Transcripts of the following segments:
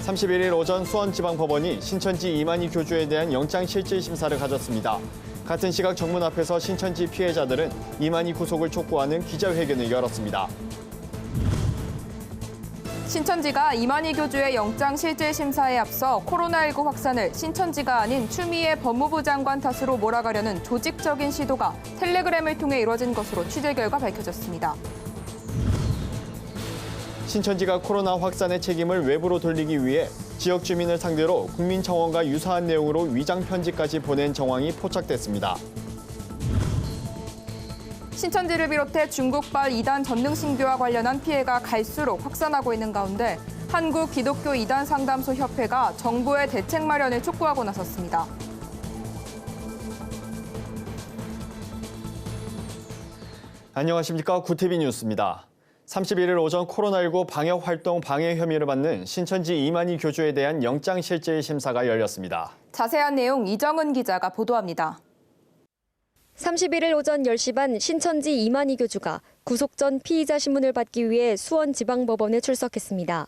31일 오전 수원지방법원이 신천지 이만희 교주에 대한 영장실질심사를 가졌습니다. 같은 시각 정문 앞에서 신천지 피해자들은 이만희 구속을 촉구하는 기자회견을 열었습니다. 신천지가 이만희 교주의 영장실질심사에 앞서 코로나19 확산을 신천지가 아닌 추미애 법무부 장관 탓으로 몰아가려는 조직적인 시도가 텔레그램을 통해 이뤄진 것으로 취재 결과 밝혀졌습니다. 신천지가 코로나 확산의 책임을 외부로 돌리기 위해 지역 주민을 상대로 국민청원과 유사한 내용으로 위장 편지까지 보낸 정황이 포착됐습니다. 신천지를 비롯해 중국발 이단 전능신교와 관련한 피해가 갈수록 확산하고 있는 가운데 한국기독교이단상담소협회가 정부의 대책 마련을 촉구하고 나섰습니다. 안녕하십니까. 구티비 뉴스입니다. 31일 오전 코로나19 방역활동 방해 혐의를 받는 신천지 이만희 교주에 대한 영장실질심사가 열렸습니다. 자세한 내용 이정은 기자가 보도합니다. 31일 오전 10시 반 신천지 이만희 교주가 구속 전 피의자 신문을 받기 위해 수원지방법원에 출석했습니다.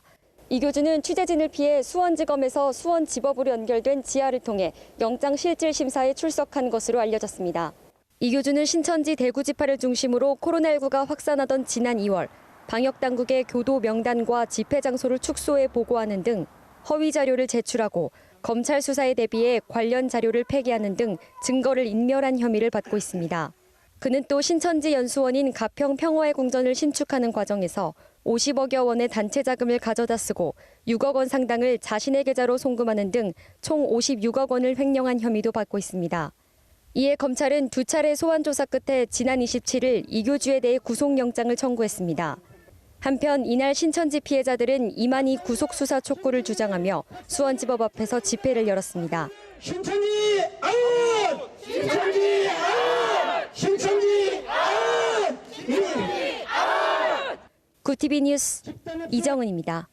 이 교주는 취재진을 피해 수원지검에서 수원지법으로 연결된 지하를 통해 영장실질심사에 출석한 것으로 알려졌습니다. 이 교주는 신천지 대구 지파를 중심으로 코로나19가 확산하던 지난 2월 방역당국의 교도 명단과 집회 장소를 축소해 보고하는 등 허위 자료를 제출하고 검찰 수사에 대비해 관련 자료를 폐기하는 등 증거를 인멸한 혐의를 받고 있습니다. 그는 또 신천지 연수원인 가평 평화의 궁전을 신축하는 과정에서 50억여 원의 단체 자금을 가져다 쓰고 6억 원 상당을 자신의 계좌로 송금하는 등 총 56억 원을 횡령한 혐의도 받고 있습니다. 이에 검찰은 두 차례 소환 조사 끝에 지난 27일 이 교주에 대해 구속영장을 청구했습니다. 한편 이날 신천지 피해자들은 이만희 구속 수사 촉구를 주장하며 수원지법 앞에서 집회를 열었습니다. 신천지 아웃! 신천지 아웃! 신천지 아웃! 신천지 아웃! 구티비 뉴스 이정은입니다.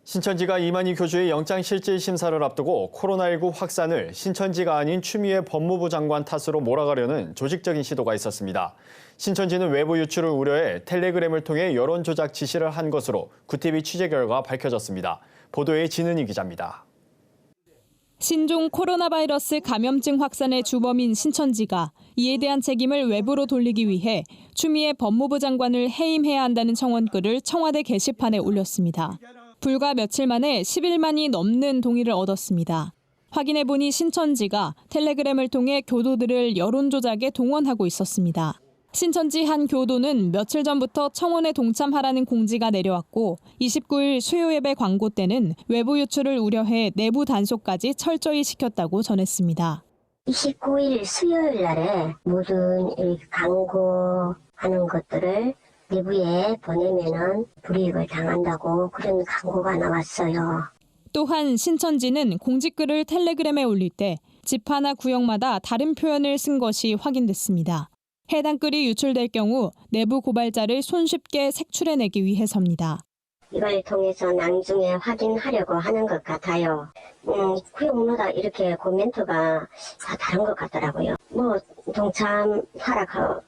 신천지가 이만희 교주의 영장실질심사를 앞두고 코로나19 확산을 신천지가 아닌 추미애 법무부 장관 탓으로 몰아가려는 조직적인 시도가 있었습니다. 신천지는 외부 유출을 우려해 텔레그램을 통해 여론조작 지시를 한 것으로 구티비 취재 결과 밝혀졌습니다. 보도에 진은희 기자입니다. 신종 코로나 바이러스 감염증 확산의 주범인 신천지가 이에 대한 책임을 외부로 돌리기 위해 추미애 법무부 장관을 해임해야 한다는 청원글을 청와대 게시판에 올렸습니다. 불과 며칠 만에 11만이 넘는 동의를 얻었습니다. 확인해보니 신천지가 텔레그램을 통해 교도들을 여론조작에 동원하고 있었습니다. 신천지 한 교도는 며칠 전부터 청원에 동참하라는 공지가 내려왔고 29일 수요예배 광고 때는 외부 유출을 우려해 내부 단속까지 철저히 시켰다고 전했습니다. 29일 수요일 날에 모든 광고하는 것들을 내부에 보내면은 불이익을 당한다고 그런 광고가 나왔어요. 또한 신천지는 공지글을 텔레그램에 올릴 때 지파나 구역마다 다른 표현을 쓴 것이 확인됐습니다. 해당 글이 유출될 경우 내부 고발자를 손쉽게 색출해내기 위해서입니다. 이걸 통해서 나중에 확인하려고 하는 것 같아요. 구역마다 이렇게 코멘트가 다 다른 것 같더라고요. 뭐 동참하라고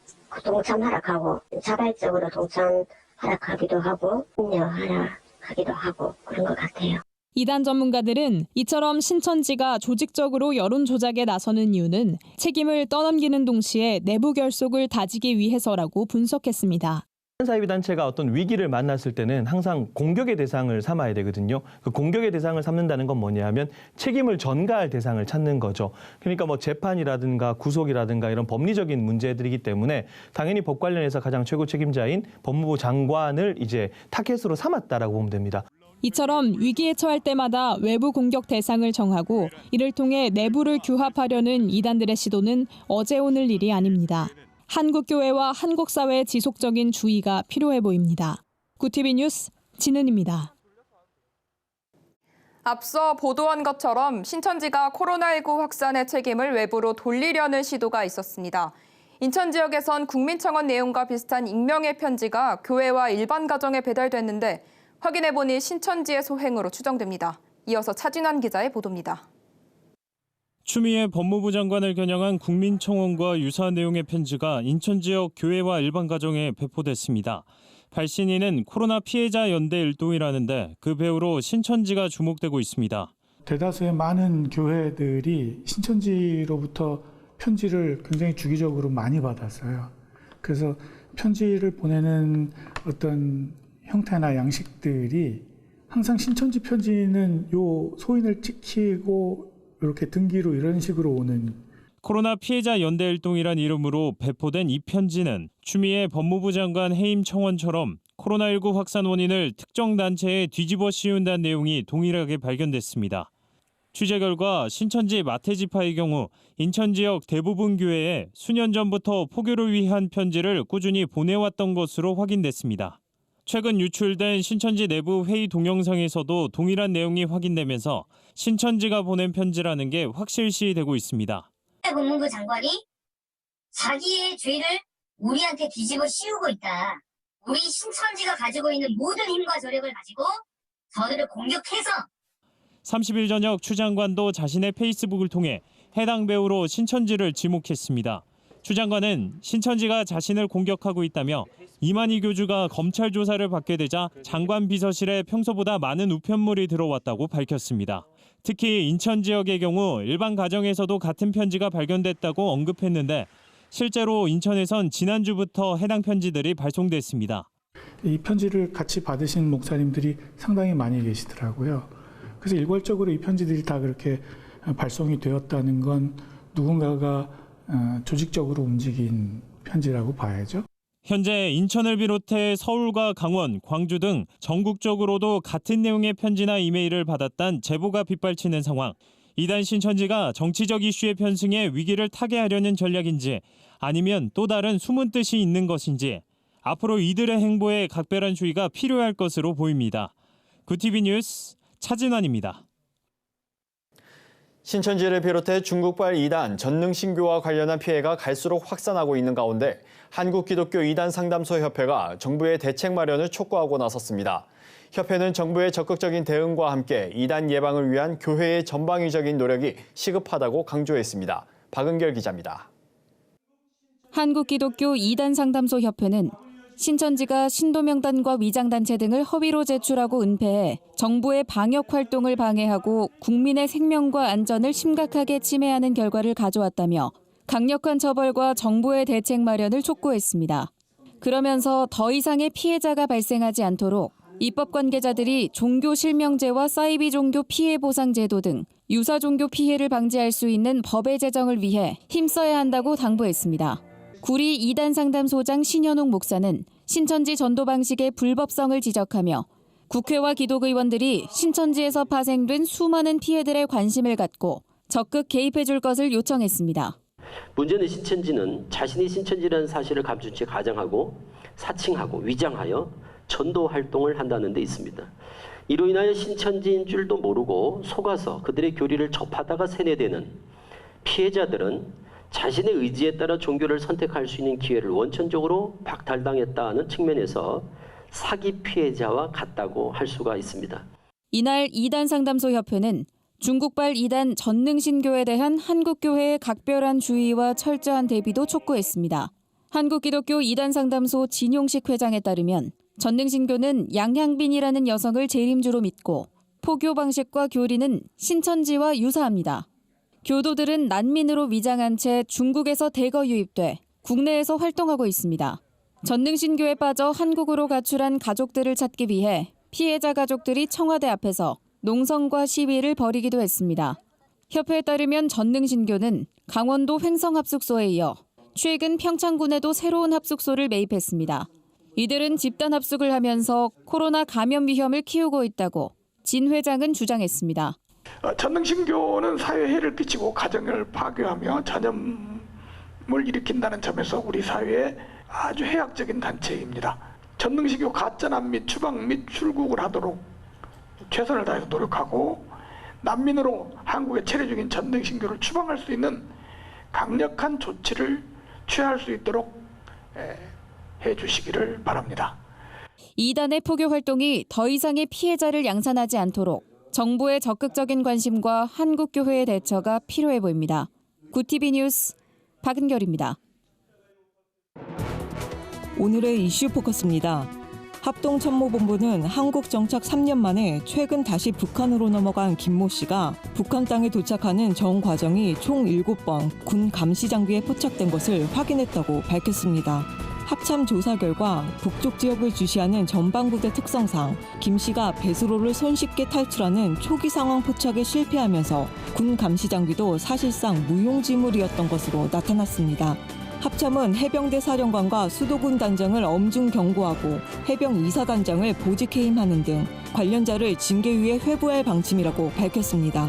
자발적으로 동참하라고 하고 인여하라고 하고 그런 것 같아요. 이단 전문가들은 이처럼 신천지가 조직적으로 여론 조작에 나서는 이유는 책임을 떠넘기는 동시에 내부 결속을 다지기 위해서라고 분석했습니다. 사이비단체가 어떤 위기를 만났을 때는 항상 공격의 대상을 삼아야 되거든요. 그 공격의 대상을 삼는다는 건 뭐냐 하면 책임을 전가할 대상을 찾는 거죠. 그러니까 뭐 재판이라든가 구속이라든가 이런 법리적인 문제들이기 때문에 당연히 법 관련해서 가장 최고 책임자인 법무부 장관을 이제 타겟으로 삼았다라고 보면 됩니다. 이처럼 위기에 처할 때마다 외부 공격 대상을 정하고 이를 통해 내부를 규합하려는 이단들의 시도는 어제 오늘 일이 아닙니다. 한국교회와 한국사회의 지속적인 주의가 필요해 보입니다. 구티비 뉴스 진은입니다. 앞서 보도한 것처럼 신천지가 코로나19 확산의 책임을 외부로 돌리려는 시도가 있었습니다. 인천 지역에선 국민청원 내용과 비슷한 익명의 편지가 교회와 일반 가정에 배달됐는데 확인해보니 신천지의 소행으로 추정됩니다. 이어서 차진환 기자의 보도입니다. 추미애 법무부 장관을 겨냥한 국민청원과 유사한 내용의 편지가 인천 지역 교회와 일반 가정에 배포됐습니다. 발신인은 코로나 피해자 연대 일동이라는데 그 배우로 신천지가 주목되고 있습니다. 대다수의 많은 교회들이 신천지로부터 편지를 굉장히 주기적으로 많이 받았어요. 그래서 편지를 보내는 어떤 형태나 양식들이 항상 신천지 편지는 요 소인을 찍히고 이렇게 등기로 이런 식으로 오는. 코로나 피해자 연대 일동이란 이름으로 배포된 이 편지는 추미애 법무부 장관 해임 청원처럼 코로나19 확산 원인을 특정 단체에 뒤집어 씌운다는 내용이 동일하게 발견됐습니다. 취재 결과 신천지 마태지파의 경우 인천 지역 대부분 교회에 수년 전부터 포교를 위한 편지를 꾸준히 보내왔던 것으로 확인됐습니다. 최근 유출된 신천지 내부 회의 동영상에서도 동일한 내용이 확인되면서 신천지가 보낸 편지라는 게 확실시되고 있습니다. 법무부 장관이 자기의 죄를 우리한테 뒤집어 씌우고 있다. 우리 신천지가 가지고 있는 모든 힘과 조력을 가지고 저들을 공격해서 30일 저녁 추 장관도 자신의 페이스북을 통해 해당 배우로 신천지를 지목했습니다. 추 장관은 신천지가 자신을 공격하고 있다며 이만희 교주가 검찰 조사를 받게 되자 장관 비서실에 평소보다 많은 우편물이 들어왔다고 밝혔습니다. 특히 인천 지역의 경우 일반 가정에서도 같은 편지가 발견됐다고 언급했는데 실제로 인천에선 지난주부터 해당 편지들이 발송됐습니다. 이 편지를 같이 받으신 목사님들이 상당히 많이 계시더라고요. 그래서 일괄적으로 이 편지들이 다 그렇게 발송이 되었다는 건 누군가가 조직적으로 움직인 편지라고 봐야죠. 현재 인천을 비롯해 서울과 강원, 광주 등 전국적으로도 같은 내용의 편지나 이메일을 받았다는 제보가 빗발치는 상황. 이단 신천지가 정치적 이슈에 편승해 위기를 타개하려는 전략인지 아니면 또 다른 숨은 뜻이 있는 것인지 앞으로 이들의 행보에 각별한 주의가 필요할 것으로 보입니다. 구TV 뉴스 차진환입니다. 신천지를 비롯해 중국발 이단 전능신교와 관련한 피해가 갈수록 확산하고 있는 가운데 한국기독교 이단 상담소 협회가 정부의 대책 마련을 촉구하고 나섰습니다. 협회는 정부의 적극적인 대응과 함께 이단 예방을 위한 교회의 전방위적인 노력이 시급하다고 강조했습니다. 박은결 기자입니다. 한국기독교 이단 상담소 협회는 신천지가 신도명단과 위장단체 등을 허위로 제출하고 은폐해 정부의 방역 활동을 방해하고 국민의 생명과 안전을 심각하게 침해하는 결과를 가져왔다며 강력한 처벌과 정부의 대책 마련을 촉구했습니다. 그러면서 더 이상의 피해자가 발생하지 않도록 입법 관계자들이 종교 실명제와 사이비 종교 피해 보상 제도 등 유사 종교 피해를 방지할 수 있는 법의 제정을 위해 힘써야 한다고 당부했습니다. 구리 이단 상담소장 신현욱 목사는 신천지 전도 방식의 불법성을 지적하며 국회와 기독의원들이 신천지에서 파생된 수많은 피해들에 관심을 갖고 적극 개입해 줄 것을 요청했습니다. 문제는 신천지는 자신이 신천지라는 사실을 감춘 채 가장하고 사칭하고 위장하여 전도 활동을 한다는 데 있습니다. 이로 인하여 신천지인 줄도 모르고 속아서 그들의 교리를 접하다가 세뇌되는 피해자들은 자신의 의지에 따라 종교를 선택할 수 있는 기회를 원천적으로 박탈당했다는 측면에서 사기 피해자와 같다고 할 수가 있습니다. 이날 이단 상담소 협회는 중국발 이단 전능신교에 대한 한국교회의 각별한 주의와 철저한 대비도 촉구했습니다. 한국기독교 이단 상담소 진용식 회장에 따르면 전능신교는 양향빈이라는 여성을 재림주로 믿고 포교 방식과 교리는 신천지와 유사합니다. 교도들은 난민으로 위장한 채 중국에서 대거 유입돼 국내에서 활동하고 있습니다. 전능신교에 빠져 한국으로 가출한 가족들을 찾기 위해 피해자 가족들이 청와대 앞에서 농성과 시위를 벌이기도 했습니다. 협회에 따르면 전능신교는 강원도 횡성합숙소에 이어 최근 평창군에도 새로운 합숙소를 매입했습니다. 이들은 집단 합숙을 하면서 코로나 감염 위험을 키우고 있다고 진 회장은 주장했습니다. 전능신교는 사회에 해를 끼치고 가정을 파괴하며 전염을 일으킨다는 점에서 우리 사회에 아주 해악적인 단체입니다. 전능신교 가짜남 및 추방 및 출국을 하도록 최선을 다해서 노력하고 난민으로 한국에 체류 중인 전능신교를 추방할 수 있는 강력한 조치를 취할 수 있도록 해주시기를 바랍니다. 이단의 포교 활동이 더 이상의 피해자를 양산하지 않도록 정부의 적극적인 관심과 한국교회의 대처가 필요해 보입니다. 구TV 뉴스 박은결입니다. 오늘의 이슈 포커스입니다. 합동참모본부는 한국 정착 3년 만에 최근 다시 북한으로 넘어간 김모 씨가 북한 땅에 도착하는 전 과정이 총 7번 군 감시 장비에 포착된 것을 확인했다고 밝혔습니다. 합참 조사 결과 북쪽 지역을 주시하는 전방부대 특성상 김 씨가 배수로를 손쉽게 탈출하는 초기 상황 포착에 실패하면서 군 감시 장비도 사실상 무용지물이었던 것으로 나타났습니다. 합참은 해병대 사령관과 수도군 단장을 엄중 경고하고 해병 이사단장을 보직 해임하는 등 관련자를 징계위에 회부할 방침이라고 밝혔습니다.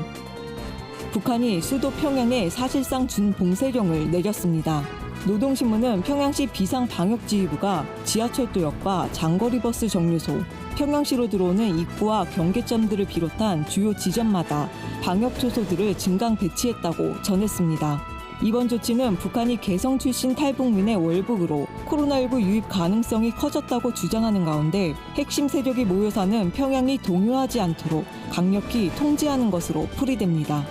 북한이 수도 평양에 사실상 준봉쇄령을 내렸습니다. 노동신문은 평양시 비상방역지휘부가 지하철도역과 장거리버스 정류소, 평양시로 들어오는 입구와 경계점들을 비롯한 주요 지점마다 방역초소들을 증강 배치했다고 전했습니다. 이번 조치는 북한이 개성 출신 탈북민의 월북으로 코로나19 유입 가능성이 커졌다고 주장하는 가운데 핵심 세력이 모여 사는 평양이 동요하지 않도록 강력히 통제하는 것으로 풀이됩니다.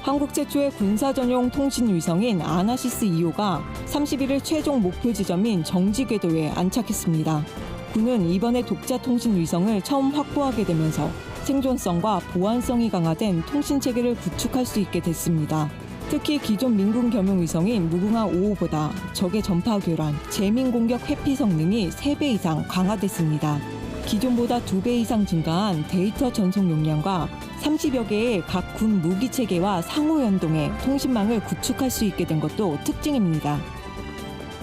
한국 최초의 군사 전용 통신 위성인 아나시스 2호가 31일 최종 목표 지점인 정지 궤도에 안착했습니다. 군은 이번에 독자 통신 위성을 처음 확보하게 되면서 생존성과 보안성이 강화된 통신 체계를 구축할 수 있게 됐습니다. 특히 기존 민군 겸용 위성인 무궁화 5호보다 적의 전파 교란, 재민 공격 회피 성능이 3배 이상 강화됐습니다. 기존보다 2배 이상 증가한 데이터 전송 용량과 30여 개의 각 군 무기 체계와 상호 연동해 통신망을 구축할 수 있게 된 것도 특징입니다.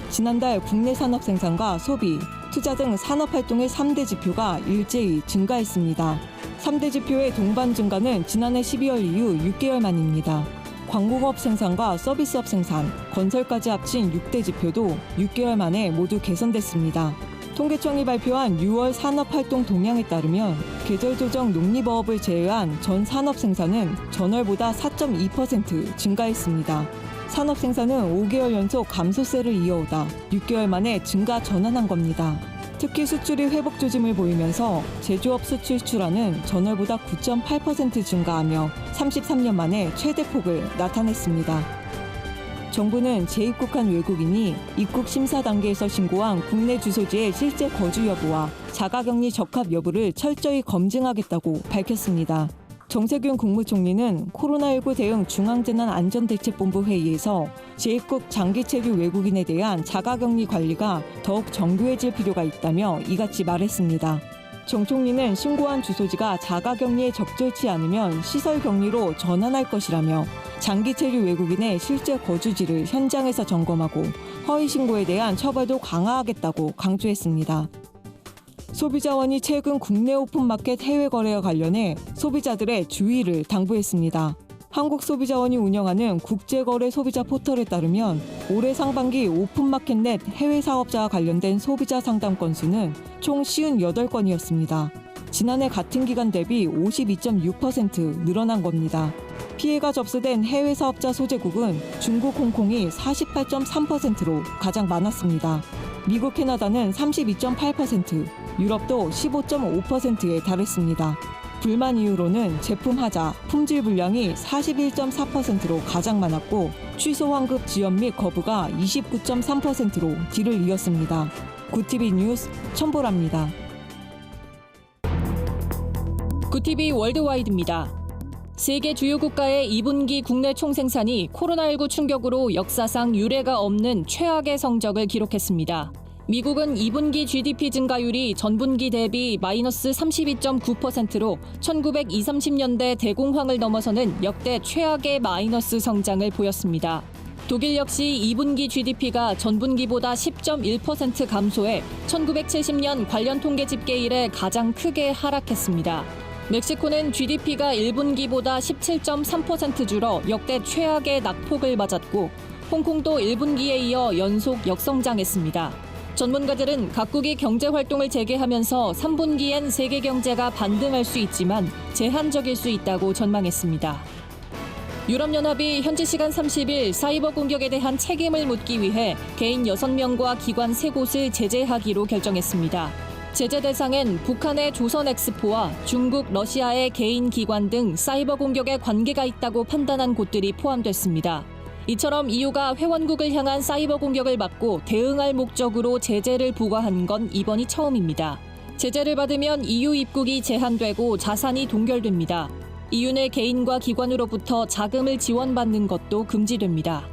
지난달 국내 산업 생산과 소비, 투자 등 산업 활동의 3대 지표가 일제히 증가했습니다. 3대 지표의 동반 증가는 지난해 12월 이후 6개월 만입니다. 광공업 생산과 서비스업 생산, 건설까지 합친 6대 지표도 6개월 만에 모두 개선됐습니다. 통계청이 발표한 6월 산업활동 동향에 따르면 계절조정 농림어업을 제외한 전 산업 생산은 전월보다 4.2% 증가했습니다. 산업 생산은 5개월 연속 감소세를 이어오다 6개월 만에 증가 전환한 겁니다. 특히 수출이 회복 조짐을 보이면서 제조업 수출 출하는 전월보다 9.8% 증가하며 33년 만에 최대폭을 나타냈습니다. 정부는 재입국한 외국인이 입국 심사 단계에서 신고한 국내 주소지의 실제 거주 여부와 자가격리 적합 여부를 철저히 검증하겠다고 밝혔습니다. 정세균 국무총리는 코로나19 대응 중앙재난안전대책본부 회의에서 재입국 장기체류 외국인에 대한 자가격리 관리가 더욱 정교해질 필요가 있다며 이같이 말했습니다. 정 총리는 신고한 주소지가 자가격리에 적절치 않으면 시설격리로 전환할 것이라며 장기체류 외국인의 실제 거주지를 현장에서 점검하고 허위 신고에 대한 처벌도 강화하겠다고 강조했습니다. 소비자원이 최근 국내 오픈마켓 해외 거래와 관련해 소비자들의 주의를 당부했습니다. 한국소비자원이 운영하는 국제거래 소비자 포털에 따르면 올해 상반기 오픈마켓 넷 해외 사업자와 관련된 소비자 상담 건수는 총 58건이었습니다. 지난해 같은 기간 대비 52.6% 늘어난 겁니다. 피해가 접수된 해외 사업자 소재국은 중국, 홍콩이 48.3%로 가장 많았습니다. 미국, 캐나다는 32.8%, 유럽도 15.5%에 달했습니다. 불만 이유로는 제품 하자, 품질 불량이 41.4%로 가장 많았고 취소 환급 지연 및 거부가 29.3%로 뒤를 이었습니다. 굿TV 뉴스 천보라입니다. 굿TV 월드와이드입니다. 세계 주요 국가의 2분기 국내 총생산이 코로나19 충격으로 역사상 유례가 없는 최악의 성적을 기록했습니다. 미국은 2분기 GDP 증가율이 전분기 대비 마이너스 32.9%로 1920-30년대 대공황을 넘어서는 역대 최악의 마이너스 성장을 보였습니다. 독일 역시 2분기 GDP가 전분기보다 10.1% 감소해 1970년 관련 통계 집계 이래 가장 크게 하락했습니다. 멕시코는 GDP가 1분기보다 17.3% 줄어 역대 최악의 낙폭을 맞았고 홍콩도 1분기에 이어 연속 역성장했습니다. 전문가들은 각국이 경제활동을 재개하면서 3분기엔 세계 경제가 반등할 수 있지만 제한적일 수 있다고 전망했습니다. 유럽연합이 현지 시간 30일 사이버 공격에 대한 책임을 묻기 위해 개인 6명과 기관 3곳을 제재하기로 결정했습니다. 제재 대상엔 북한의 조선엑스포와 중국, 러시아의 개인 기관 등 사이버 공격에 관계가 있다고 판단한 곳들이 포함됐습니다. 이처럼 EU가 회원국을 향한 사이버 공격을 막고 대응할 목적으로 제재를 부과한 건 이번이 처음입니다. 제재를 받으면 EU 입국이 제한되고 자산이 동결됩니다. EU 내 개인과 기관으로부터 자금을 지원받는 것도 금지됩니다.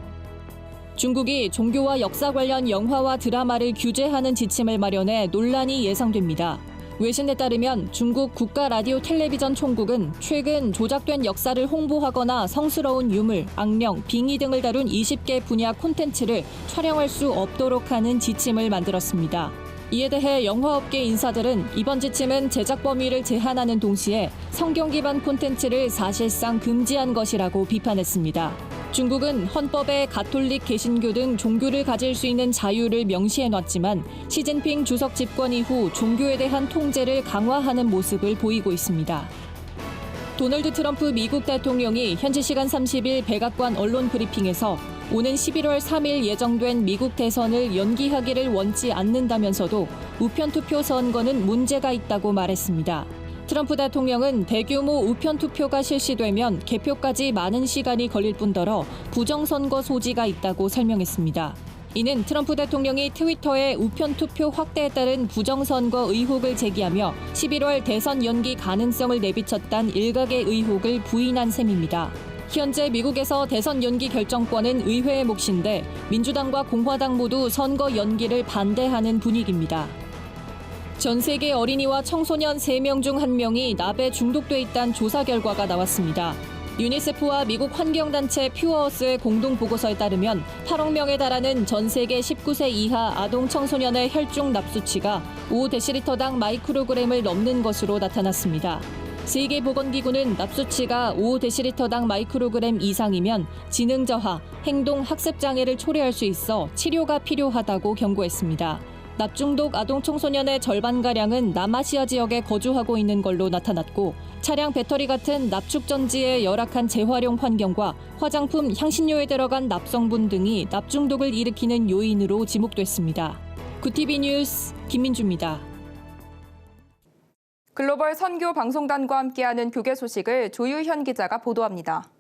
중국이 종교와 역사 관련 영화와 드라마를 규제하는 지침을 마련해 논란이 예상됩니다. 외신에 따르면 중국 국가라디오텔레비전 총국은 최근 조작된 역사를 홍보하거나 성스러운 유물, 악령, 빙의 등을 다룬 20개 분야 콘텐츠를 촬영할 수 없도록 하는 지침을 만들었습니다. 이에 대해 영화업계 인사들은 이번 지침은 제작 범위를 제한하는 동시에 성경 기반 콘텐츠를 사실상 금지한 것이라고 비판했습니다. 중국은 헌법에 가톨릭, 개신교 등 종교를 가질 수 있는 자유를 명시해놨지만 시진핑 주석 집권 이후 종교에 대한 통제를 강화하는 모습을 보이고 있습니다. 도널드 트럼프 미국 대통령이 현지 시간 30일 백악관 언론 브리핑에서 오는 11월 3일 예정된 미국 대선을 연기하기를 원치 않는다면서도 우편투표 선거는 문제가 있다고 말했습니다. 트럼프 대통령은 대규모 우편투표가 실시되면 개표까지 많은 시간이 걸릴 뿐더러 부정선거 소지가 있다고 설명했습니다. 이는 트럼프 대통령이 트위터에 우편투표 확대에 따른 부정선거 의혹을 제기하며 11월 대선 연기 가능성을 내비쳤다는 일각의 의혹을 부인한 셈입니다. 현재 미국에서 대선 연기 결정권은 의회의 몫인데 민주당과 공화당 모두 선거 연기를 반대하는 분위기입니다. 전 세계 어린이와 청소년 3명 중 1명이 납에 중독돼 있다는 조사 결과가 나왔습니다. 유니세프와 미국 환경단체 퓨어어스의 공동보고서에 따르면 8억 명에 달하는 전 세계 19세 이하 아동 청소년의 혈중 납 수치가 5데시리터당 마이크로그램을 넘는 것으로 나타났습니다. 세계보건기구는 납 수치가 5데시리터당 마이크로그램 이상이면 지능 저하, 행동 학습 장애를 초래할 수 있어 치료가 필요하다고 경고했습니다. 납중독 아동 청소년의 절반가량은 남아시아 지역에 거주하고 있는 걸로 나타났고 차량 배터리 같은 납축전지의 열악한 재활용 환경과 화장품, 향신료에 들어간 납성분 등이 납중독을 일으키는 요인으로 지목됐습니다. 구티비 뉴스 김민주입니다. 글로벌 선교 방송단과 함께하는 교계 소식을 조유현 기자가 보도합니다.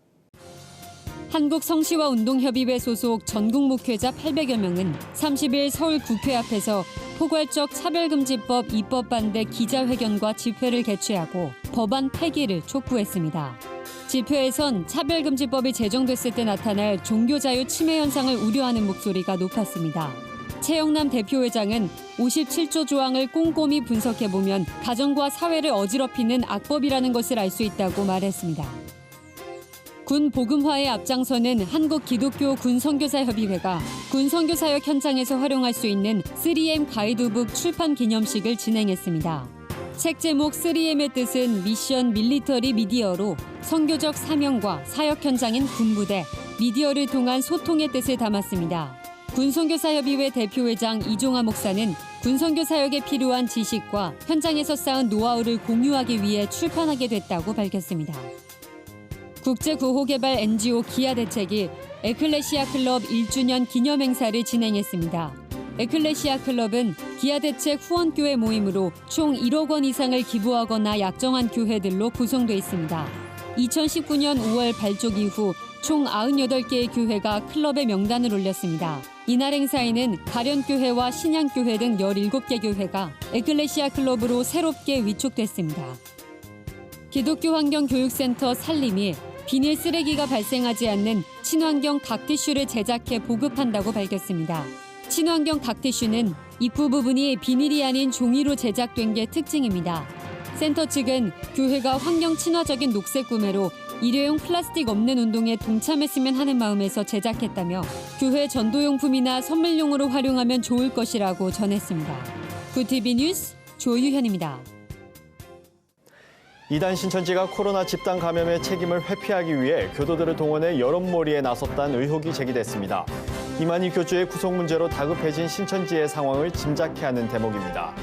한국성시와운동협의회 소속 전국 목회자 800여 명은 30일 서울 국회 앞에서 포괄적 차별금지법 입법 반대 기자회견과 집회를 개최하고 법안 폐기를 촉구했습니다. 집회에선 차별금지법이 제정됐을 때 나타날 종교자유 침해 현상을 우려하는 목소리가 높았습니다. 최영남 대표회장은 57조 조항을 꼼꼼히 분석해보면 가정과 사회를 어지럽히는 악법이라는 것을 알 수 있다고 말했습니다. 군 복음화에 앞장서는 한국기독교군선교사협의회가 군선교사역 현장에서 활용할 수 있는 3M 가이드북 출판 기념식을 진행했습니다. 책 제목 3M의 뜻은 미션 밀리터리 미디어로 선교적 사명과 사역 현장인 군부대, 미디어를 통한 소통의 뜻을 담았습니다. 군선교사협의회 대표회장 이종하 목사는 군선교사역에 필요한 지식과 현장에서 쌓은 노하우를 공유하기 위해 출판하게 됐다고 밝혔습니다. 국제구호개발 NGO 기아대책이 에클레시아 클럽 1주년 기념행사를 진행했습니다. 에클레시아 클럽은 기아대책 후원교회 모임으로 총 1억 원 이상을 기부하거나 약정한 교회들로 구성돼 있습니다. 2019년 5월 발족 이후 총 98개의 교회가 클럽의 명단을 올렸습니다. 이날 행사에는 가련교회와 신양교회 등 17개 교회가 에클레시아 클럽으로 새롭게 위촉됐습니다. 기독교 환경교육센터 산림이 비닐 쓰레기가 발생하지 않는 친환경 각티슈를 제작해 보급한다고 밝혔습니다. 친환경 각티슈는 입구 부분이 비닐이 아닌 종이로 제작된 게 특징입니다. 센터 측은 교회가 환경 친화적인 녹색 구매로 일회용 플라스틱 없는 운동에 동참했으면 하는 마음에서 제작했다며 교회 전도용품이나 선물용으로 활용하면 좋을 것이라고 전했습니다. 구티비 뉴스 조유현입니다. 이단 신천지가 코로나 집단 감염의 책임을 회피하기 위해 교도들을 동원해 여론몰이에 나섰다는 의혹이 제기됐습니다. 이만희 교주의 구속 문제로 다급해진 신천지의 상황을 짐작케 하는 대목입니다.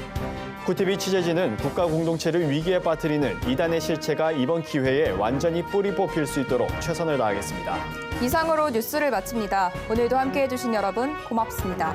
구티비 취재진은 국가 공동체를 위기에 빠뜨리는 이단의 실체가 이번 기회에 완전히 뿌리 뽑힐 수 있도록 최선을 다하겠습니다. 이상으로 뉴스를 마칩니다. 오늘도 함께해 주신 여러분 고맙습니다.